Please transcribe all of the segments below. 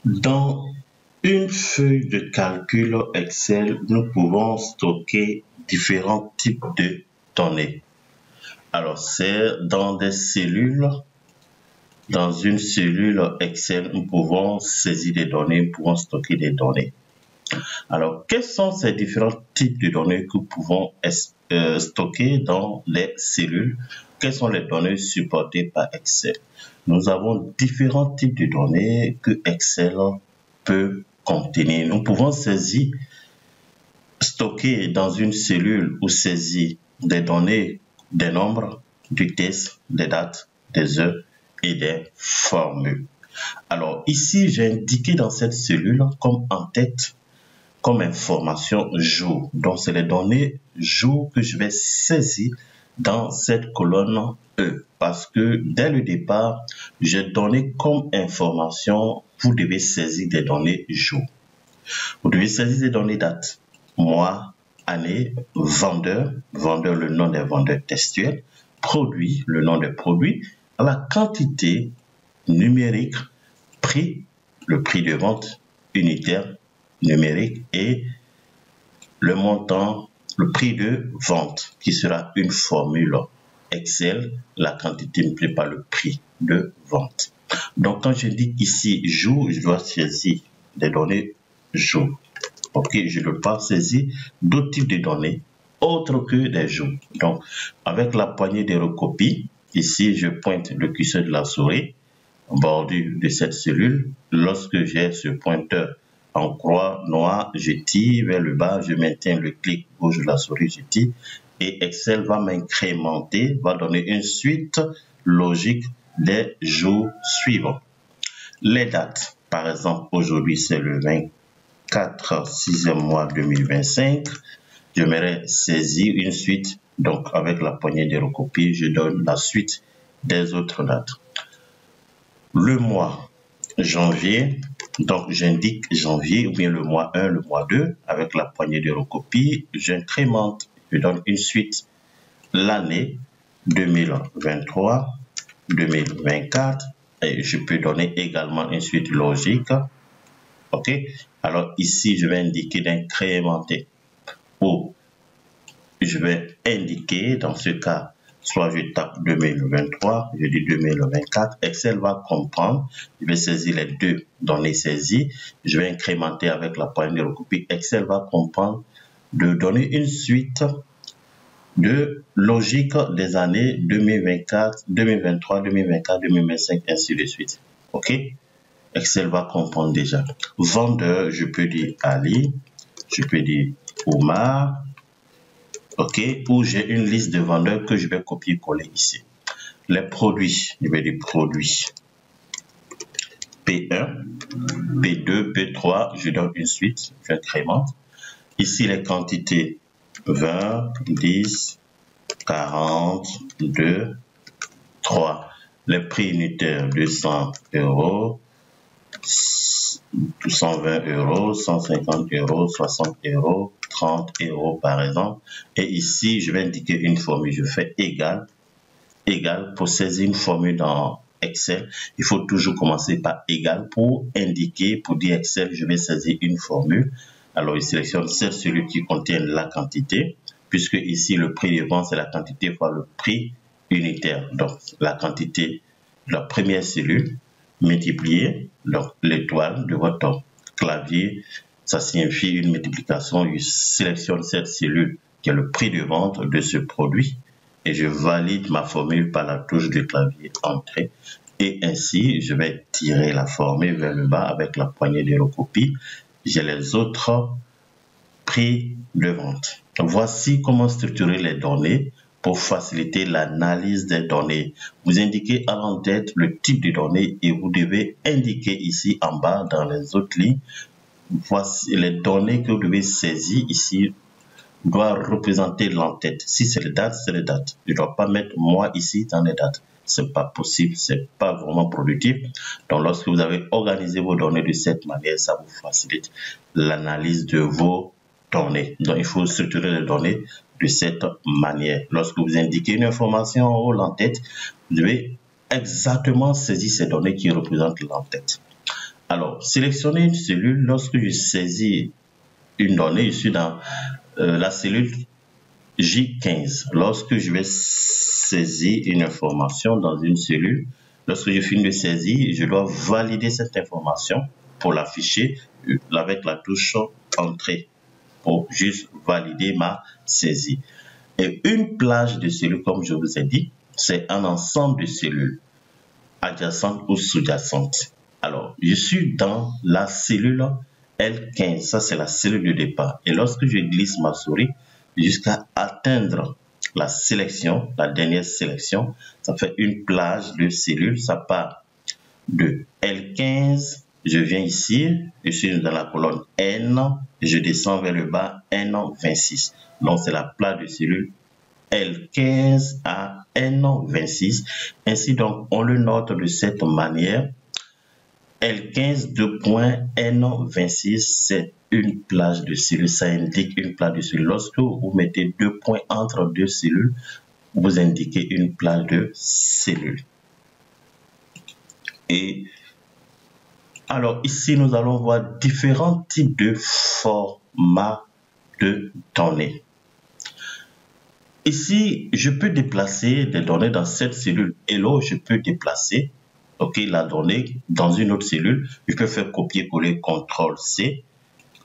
Dans une feuille de calcul Excel, nous pouvons stocker différents types de données. Alors, c'est dans des cellules. Dans une cellule Excel, nous pouvons saisir des données, nous pouvons stocker des données. Alors, quels sont ces différents types de données que nous pouvons stocker dans les cellules? Quelles sont les données supportées par Excel? Nous avons différents types de données que Excel peut contenir. Nous pouvons saisir, stocker dans une cellule ou saisir des données, des nombres, du texte, des dates, des heures et des formules. Alors ici, j'ai indiqué dans cette cellule comme en tête, comme information jour. Donc c'est les données jour que je vais saisir dans cette colonne E. Parce que dès le départ, j'ai donné comme information, vous devez saisir des données jour. Vous devez saisir des données date, mois, année, vendeur, vendeur le nom des vendeurs textuels, produit, le nom des produits, la quantité numérique, prix, le prix de vente unitaire numérique et le montant, le prix de vente qui sera une formule Excel, la quantité multipliée par le prix de vente. Donc quand je dis ici jour, je dois saisir des données jour. Ok, je ne peux pas saisir d'autres types de données autres que des jours. Donc avec la poignée de recopie, ici je pointe le curseur de la souris en bordure de cette cellule. Lorsque j'ai ce pointeur en croix noire, je tire vers le bas, je maintiens le clic gauche de la souris, je tire et Excel va m'incrémenter, va donner une suite logique des jours suivants. Les dates, par exemple, aujourd'hui c'est le 24 6e mois 2025. J'aimerais saisir une suite, donc avec la poignée de recopie, je donne la suite des autres dates. Le mois janvier, donc j'indique janvier ou bien le mois 1, le mois 2, avec la poignée de recopie, j'incrémente, je donne une suite, l'année 2023, 2024, et je peux donner également une suite logique. Ok, alors ici je vais indiquer d'incrémenter ou je vais indiquer dans ce cas, soit je tape 2023, je dis 2024, Excel va comprendre, je vais saisir les deux données saisies, je vais incrémenter avec la poignée de recopie, Excel va comprendre de donner une suite de logique des années 2024, 2023, 2024, 2025, ainsi de suite. Ok? Excel va comprendre déjà. Vendeur, je peux dire Ali, je peux dire Omar, ok, ou j'ai une liste de vendeurs que je vais copier-coller ici. Les produits, je vais dire produits. P1, P2, P3, je donne une suite, j'incrémente. Ici, les quantités 20, 10, 40, 2, 3. Les prix unitaires 200 €, 120 €, 150 €, 60 €, 30 € par exemple. Et ici, je vais indiquer une formule. Je fais égal. Pour saisir une formule dans Excel, il faut toujours commencer par égal pour indiquer, pour dire Excel, je vais saisir une formule. Alors, il sélectionne celui qui contient la quantité, puisque ici, le prix de vente, c'est la quantité fois le prix unitaire. Donc, la quantité de la première cellule multipliée, donc l'étoile de votre clavier, ça signifie une multiplication. Je sélectionne cette cellule qui est le prix de vente de ce produit et je valide ma formule par la touche du clavier Entrée. Et ainsi, je vais tirer la formule vers le bas avec la poignée de recopie. J'ai les autres prix de vente. Voici comment structurer les données pour faciliter l'analyse des données. Vous indiquez à l'en-tête le type de données et vous devez indiquer ici en bas dans les autres lignes. Voici les données que vous devez saisir ici doit représenter l'en-tête. Si c'est les dates, c'est les dates. Je ne dois pas mettre moi ici dans les dates. C'est pas possible, c'est pas vraiment productif. Donc lorsque vous avez organisé vos données de cette manière, ça vous facilite l'analyse de vos données. Donc il faut structurer les données de cette manière. Lorsque vous indiquez une information en haut, l'en-tête, vous devez exactement saisir ces données qui représentent l'en-tête. Alors, sélectionner une cellule, lorsque je saisis une donnée, je suis dans la cellule J15. Lorsque je vais saisir une information dans une cellule, lorsque je finis de saisir, je dois valider cette information pour l'afficher avec la touche Entrée, pour juste valider ma saisie. Et une plage de cellules, comme je vous ai dit, c'est un ensemble de cellules adjacentes ou sous-jacentes. Alors, je suis dans la cellule L15, ça c'est la cellule de départ. Et lorsque je glisse ma souris jusqu'à atteindre la sélection, la dernière sélection, ça fait une plage de cellules. Ça part de L15, je viens ici, je suis dans la colonne N, et je descends vers le bas, N26. Donc c'est la plage de cellules L15 à N26. Ainsi donc, on le note de cette manière. L15 de point N26, c'est une plage de cellules. Ça indique une plage de cellules. Lorsque vous mettez 2 points entre 2 cellules, vous indiquez une plage de cellules. Et alors ici, nous allons voir différents types de formats de données. Ici, je peux déplacer des données dans cette cellule. Et là, je peux déplacer la donnée dans une autre cellule. Je peux faire copier-coller CTRL-C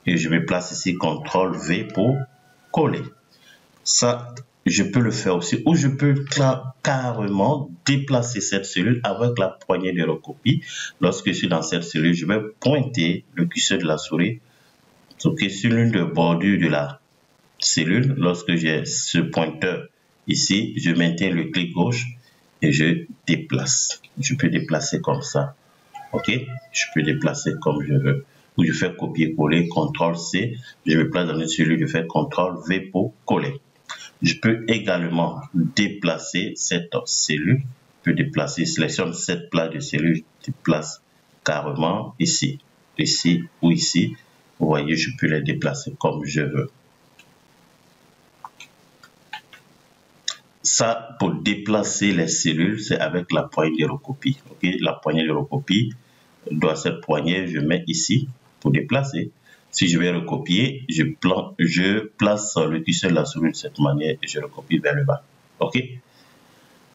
et je me place ici CTRL-V pour coller. Ça, je peux le faire aussi. Ou je peux carrément déplacer cette cellule avec la poignée de recopie. Lorsque je suis dans cette cellule, je vais pointer le curseur de la souris sur l'une des bordures de la cellule. Lorsque j'ai ce pointeur ici, je maintiens le clic gauche et je déplace. Je peux déplacer comme ça. Ok, je peux déplacer comme je veux. Ou je fais copier-coller, CTRL-C. Je me place dans une cellule, je fais CTRL-V pour coller. Je peux également déplacer cette cellule. Je peux déplacer, sélectionne cette plage de cellules, je déplace carrément ici, ici ou ici. Vous voyez, je peux les déplacer comme je veux. Ça, pour déplacer les cellules, c'est avec la poignée de recopie. Okay? La poignée de recopie, dans cette poignée, je mets ici pour déplacer. Si je vais recopier, je place le curseur de la souris de cette manière et je recopie vers le bas. OK?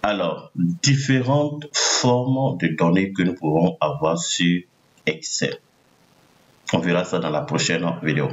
Alors, différentes formes de données que nous pouvons avoir sur Excel. On verra ça dans la prochaine vidéo.